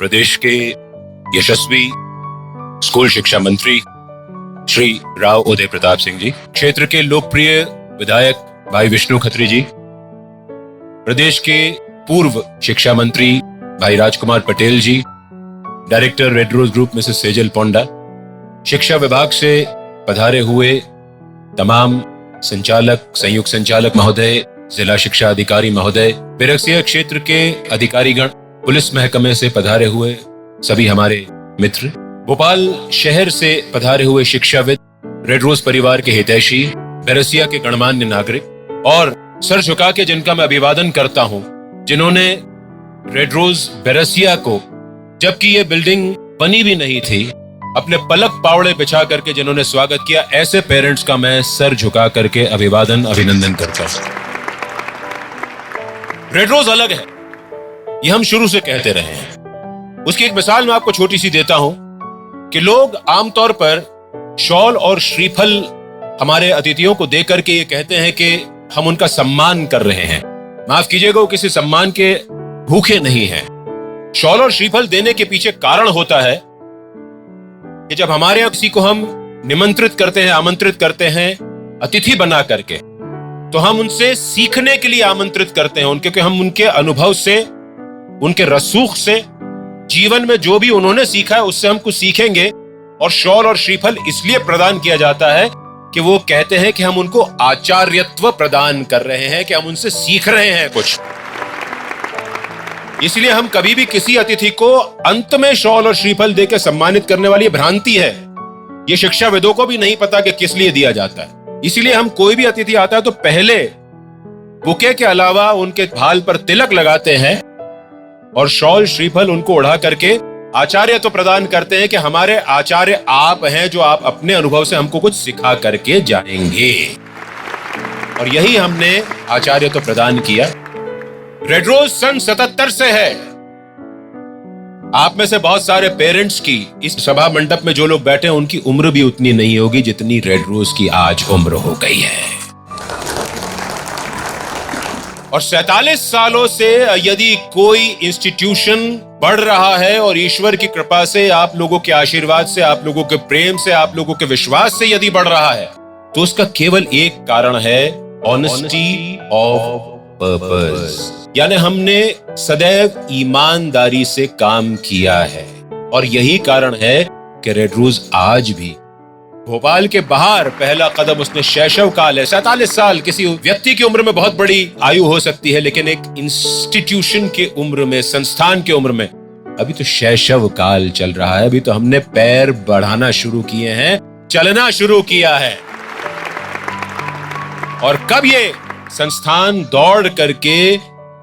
प्रदेश के यशस्वी स्कूल शिक्षा मंत्री श्री राव उदय प्रताप सिंह जी, क्षेत्र के लोकप्रिय विधायक भाई विष्णु खत्री जी, प्रदेश के पूर्व शिक्षा मंत्री भाई Rajkumar Patel ji, director Red Rose group Mrs Sejal Ponda, शिक्षा विभाग से पधारे हुए तमाम संचालक, संयुक्त संचालक महोदय, जिला शिक्षा अधिकारी महोदय, बिरक्सिया क्षेत्र के अधिकारीगण, पुलिस महकमे से पधारे हुए सभी हमारे मित्र, भोपाल शहर से पधारे हुए शिक्षाविद, रेड रोज परिवार के हितैषी, बिरक्सिया के गणमान्य नागरिक और सर झुका के जिनका मैं अभिवादन करता हूं, जिन्होंने रेड रोज बिरक्सिया को, जबकि ये बिल्डिंग बनी भी नहीं थी, अपने पलक पावड़े बिछा करके जिन्होंने स्वागत किया, ऐसे पेरेंट्स का मैं सर झुका करके अभिवादन, अभिनंदन करता हूं। रेड रोज अलग है, ये हम शुरू से कहते रहे हैं। उसकी एक मिसाल मैं आपको छोटी सी देता हूं कि लोग आमतौर पर शॉल और श्रीफल हमारे अतिथियों को देकर के ये कहते हैं कि हम उनका सम्मान कर रहे हैं। माफ कीजिएगा, वो किसी सम्मान के भूखे नहीं हैं। शॉल और श्रीफल देने के पीछे कारण होता है कि जब हमारे यहाँ किसी को हम निमंत्रित करते हैं, आमंत्रित करते हैं अतिथि बना करके, तो हम उनसे सीखने के लिए आमंत्रित करते हैं, क्योंकि हम उनके अनुभव से, उनके रसूख से, जीवन में जो भी उन्होंने सीखा है उससे हम कुछ सीखेंगे। और शॉल और श्रीफल इसलिए प्रदान किया जाता है कि वो कहते हैं कि हम उनको आचार्यत्व प्रदान कर रहे हैं, कि हम उनसे सीख रहे हैं कुछ। इसलिए हम कभी भी किसी अतिथि को अंत में शॉल और श्रीफल देकर सम्मानित करने वाली भ्रांति है। ये शिक्षाविदों को भी नहीं पता कि किस लिए दिया जाता है। इसलिए हम कोई भी अतिथि आता है तो पहले बुके के अलावा उनके भाल पर तिलक लगाते हैं और शॉल श्रीफल उनको उड़ा करके आचार्य तो प्रदान करते हैं कि हमारे आचार्य आप हैं, जो आप अपने अनुभव से हमको कुछ सिखा करके जाएंगे। और यही हमने आचार्य तो प्रदान किया। रेड रोज सन 77 से है। आप में से बहुत सारे पेरेंट्स की इस सभा मंडप में जो लोग बैठे हैं उनकी उम्र भी उतनी नहीं होगी जितनी रेड रोज की आज उम्र हो गई है। और 47 सालों से यदि कोई इंस्टीट्यूशन बढ़ रहा है और ईश्वर की कृपा से, आप लोगों के आशीर्वाद से, आप लोगों के प्रेम से, आप लोगों के विश्वास से यदि बढ़ रहा है, तो उसका केवल एक कारण है, ऑनेस्टी ऑफ पर्पस। यानी हमने सदैव ईमानदारी से काम किया है। और यही कारण है कि रेड रोज आज भी भोपाल के बाहर पहला कदम उसने शैशव काल है। 47 साल किसी व्यक्ति की उम्र में बहुत बड़ी आयु हो सकती है, लेकिन एक इंस्टीट्यूशन के उम्र में, संस्थान के उम्र में अभी तो शैशव काल चल रहा है। अभी तो हमने पैर बढ़ाना शुरू किए हैं, चलना शुरू किया है। और कब ये संस्थान दौड़ करके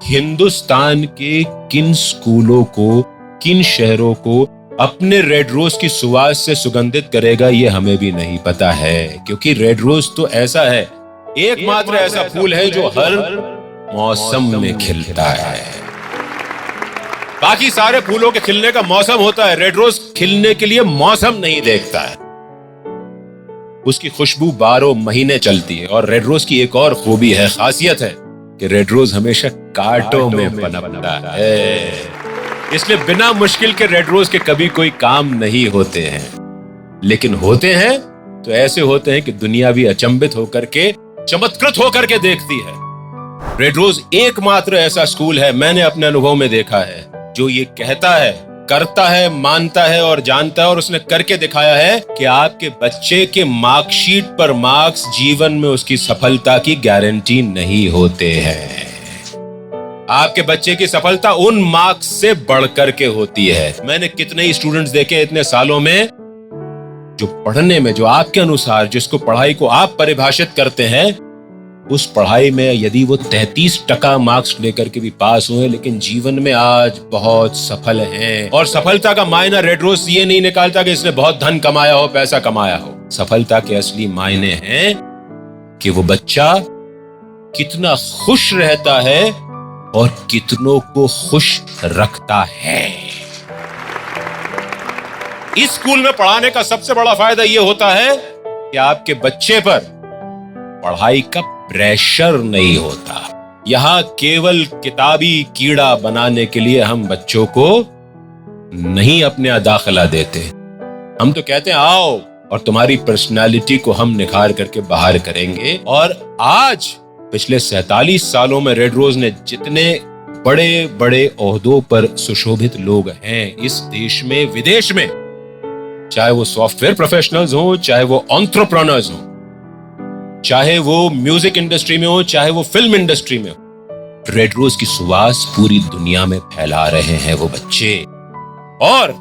हिंदुस्तान के किन स्कूलों को, किन शहरों को अपने रेड रोज की सुवास से सुगंधित करेगा, ये हमें भी नहीं पता है। क्योंकि रेड रोज तो ऐसा है, एकमात्र ऐसा फूल है जो हर मौसम में खिलता है। बाकी सारे फूलों के खिलने का मौसम होता है, रेड रोज खिलने के लिए मौसम नहीं देखता है। उसकी खुशबू 12 महीने चलती है। और रेड रोज की एक और खूबी है, खासियत है कि रेड रोज हमेशा कांटों में पनपता है। इसलिए बिना मुश्किल के रेड रोज के कभी कोई काम नहीं होते हैं। लेकिन होते हैं तो ऐसे होते हैं कि दुनिया भी अचंभित होकर के, चमत्कृत होकर के देखती है। रेड रोज एकमात्र ऐसा स्कूल है, मैंने अपने अनुभव में देखा है, जो ये कहता है, करता है, मानता है और जानता है, और उसने करके दिखाया है कि आपके बच्चे के मार्कशीट पर मार्क्स जीवन में उसकी सफलता की गारंटी नहीं होते हैं। आपके बच्चे की सफलता उन मार्क्स से बढ़कर के होती है। मैंने कितने ही स्टूडेंट्स देखे इतने सालों में, जो पढ़ने में, जो आपके अनुसार, जिसको पढ़ाई को आप परिभाषित करते हैं, उस पढ़ाई में यदि वो 33% मार्क्स लेकर के भी पास हुए, लेकिन जीवन में आज बहुत सफल हैं। और सफलता का मायना रेड रोज ये नहीं निकालता कि इसने बहुत धन कमाया हो, पैसा कमाया हो। सफलता के असली मायने हैं कि वो बच्चा कितना खुश रहता है और कितनों को खुश रखता है। इस स्कूल में पढ़ाने का सबसे बड़ा फायदा यह होता है कि आपके बच्चे पर पढ़ाई का प्रेशर नहीं होता। यहां केवल किताबी कीड़ा बनाने के लिए हम बच्चों को नहीं अपने यहाँ दाखिला देते। हम तो कहते हैं आओ और तुम्हारी पर्सनालिटी को हम निखार करके बाहर करेंगे। और आज पिछले 47 सालों में रेड रोज ने जितने बड़े बड़े ओहदों पर सुशोभित लोग हैं इस देश में विदेश में, चाहे वो सॉफ्टवेयर प्रोफेशनल्स हो, चाहे वो एंटरप्रेन्योर्स हो, चाहे वो म्यूजिक इंडस्ट्री में हो, चाहे वो फिल्म इंडस्ट्री में हो, रेड रोज की सुवास पूरी दुनिया में फैला रहे हैं वो बच्चे। और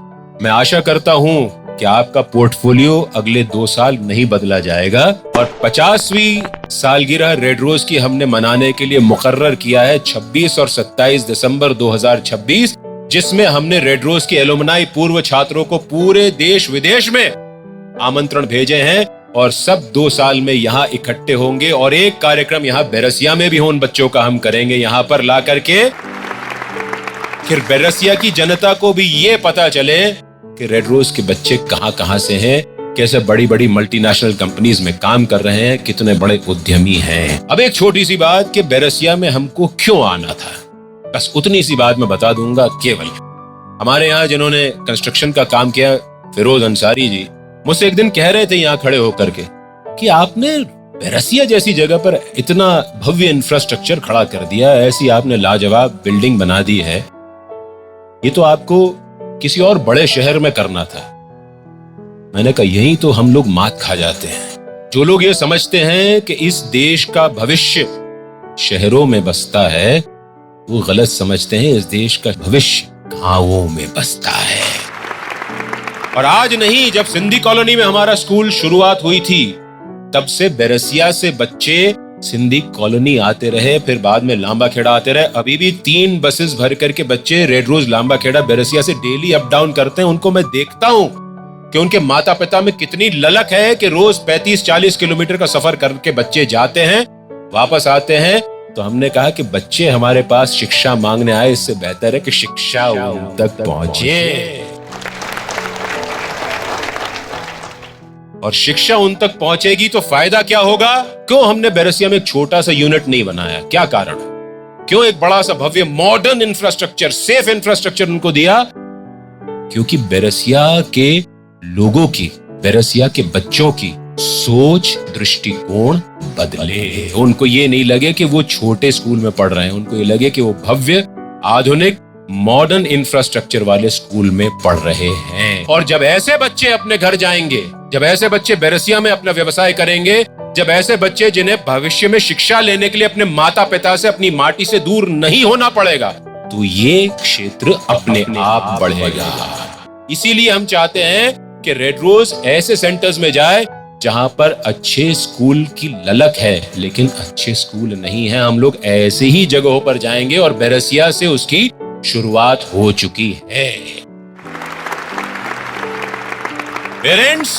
मैं आशा करता हूं कि आपका पोर्टफोलियो अगले 2 साल नहीं बदला जाएगा। और 50वीं सालगिरह रेड रोज की हमने मनाने के लिए मुकर्रर किया है 26 और 27 दिसंबर 2026, जिसमें हमने रेड रोज के एलुमनाई पूर्व छात्रों को पूरे देश विदेश में आमंत्रण भेजे हैं और सब 2 साल में यहाँ इकट्ठे होंगे। और एक कार्यक्रम यहाँ बैरसिया में भी हो उन बच्चों का हम करेंगे यहाँ पर ला करके, फिर बैरसिया की जनता को भी ये पता चले कि रेड रोज के बच्चे कहां कहां से हैं, कैसे बड़ी बड़ी मल्टीनेशनल कंपनीज में काम कर रहे हैं, कितने बड़े उद्यमी हैं। अब एक छोटी सी बात कि बैरसिया में हमको क्यों आना था, बस उतनी सी बात मैं बता दूंगा। केवल हमारे यहाँ जिन्होंने कंस्ट्रक्शन का काम किया, फिरोज अंसारी जी मुझसे एक दिन कह रहे थे यहाँ खड़े होकर के कि आपने बैरसिया जैसी जगह पर इतना भव्य इंफ्रास्ट्रक्चर खड़ा कर दिया, ऐसी आपने लाजवाब बिल्डिंग बना दी है, ये तो आपको किसी और बड़े शहर में करना था। मैंने कहा यही तो हम लोग मात खा जाते हैं। जो लोग ये समझते हैं कि इस देश का भविष्य शहरों में बसता है, वो गलत समझते हैं। इस देश का भविष्य गांवों में बसता है। और आज नहीं, जब सिंधी कॉलोनी में हमारा स्कूल शुरुआत हुई थी तब से बैरसिया से बच्चे सिंधी कॉलोनी आते रहे, फिर बाद में लांबा खेड़ा आते रहे। अभी भी 3 बसेस भर करके बच्चे रेड रोज लांबा खेड़ा बैरसिया से डेली अप डाउन करते हैं। उनको मैं देखता हूं कि उनके माता पिता में कितनी ललक है कि रोज 35-40 किलोमीटर का सफर करके बच्चे जाते हैं, वापस आते हैं। तो हमने कहा कि बच्चे हमारे पास शिक्षा मांगने आए, इससे बेहतर है कि शिक्षा उन तक पहुंचे। और शिक्षा उन तक पहुंचेगी तो फायदा क्या होगा? क्यों हमने बैरसिया में एक छोटा सा यूनिट नहीं बनाया? क्या कारण है? क्यों एक बड़ा सा भव्य मॉडर्न इंफ्रास्ट्रक्चर, सेफ इंफ्रास्ट्रक्चर उनको दिया? क्योंकि बैरसिया के लोगों की, बैरसिया के बच्चों की सोच, दृष्टिकोण बदले। उनको ये नहीं लगे कि वो छोटे स्कूल में पढ़ रहे हैं, उनको ये लगे कि वो भव्य, आधुनिक, मॉडर्न इंफ्रास्ट्रक्चर वाले स्कूल में पढ़ रहे हैं। और जब ऐसे बच्चे अपने घर जाएंगे, जब ऐसे बच्चे बैरसिया में अपना व्यवसाय करेंगे, जब ऐसे बच्चे जिन्हें भविष्य में शिक्षा लेने के लिए अपने माता पिता से, अपनी माटी से दूर नहीं होना पड़ेगा, तो ये क्षेत्र अपने आप बढ़ेगा। इसीलिए हम चाहते हैं कि रेड रोज ऐसे सेंटर्स में जाए जहां पर अच्छे स्कूल की ललक है लेकिन अच्छे स्कूल नहीं है। हम लोग ऐसे ही जगहों पर जाएंगे और बैरसिया से उसकी शुरुआत हो चुकी है। पेरेंट्स,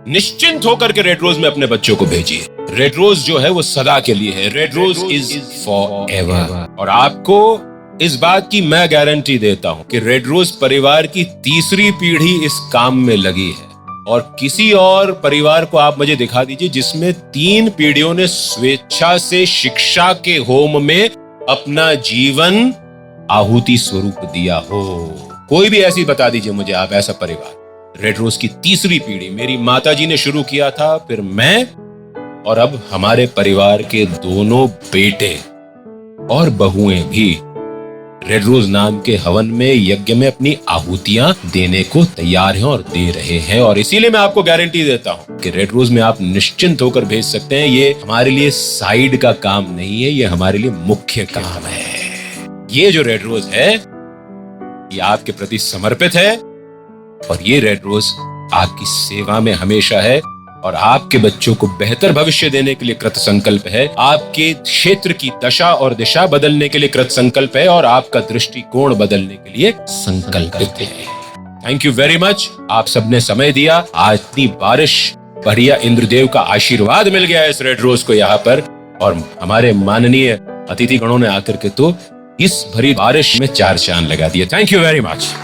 निश्चिंत होकर के रेड रोज में अपने बच्चों को भेजिए। रेड रोज जो है वो सदा के लिए है। Red rose is forever. और आपको इस बात की मैं गारंटी देता हूं कि रेड रोज परिवार की 3री पीढ़ी इस काम में लगी है। और किसी और परिवार को आप मुझे दिखा दीजिए जिसमें 3 पीढ़ियों ने स्वेच्छा से शिक्षा के होम में अपना जीवन आहुति स्वरूप दिया हो। कोई भी ऐसी बता दीजिए मुझे आप, ऐसा परिवार। रेड रोज की 3री पीढ़ी मेरी माताजी ने शुरू किया था, फिर मैं, और अब हमारे परिवार के दोनों बेटे और बहुएं भी रेड रोज नाम के हवन में, यज्ञ में अपनी आहुतियां देने को तैयार हैं और दे रहे हैं। और इसीलिए मैं आपको गारंटी देता हूं कि रेड रोज में आप निश्चिंत होकर भेज सकते हैं। ये हमारे लिए साइड का काम नहीं है, ये हमारे लिए मुख्य काम है। ये जो रेड रोज है ये आपके प्रति समर्पित है और ये रेड रोज आपकी सेवा में हमेशा है और आपके बच्चों को बेहतर भविष्य देने के लिए कृत संकल्प है। आपके क्षेत्र की दशा और दिशा बदलने के लिए कृत संकल्प है और आपका दृष्टिकोण बदलने के लिए संकल्पित है। Thank you very much. आप सबने समय दिया। आज इतनी बारिश, बढ़िया इंद्रदेव का आशीर्वाद मिल गया इस रेड रोज को यहाँ पर, और हमारे माननीय अतिथि गणों ने आकर के तो इस भरी बारिश में 4 चांद लगा दिए। Thank you very much.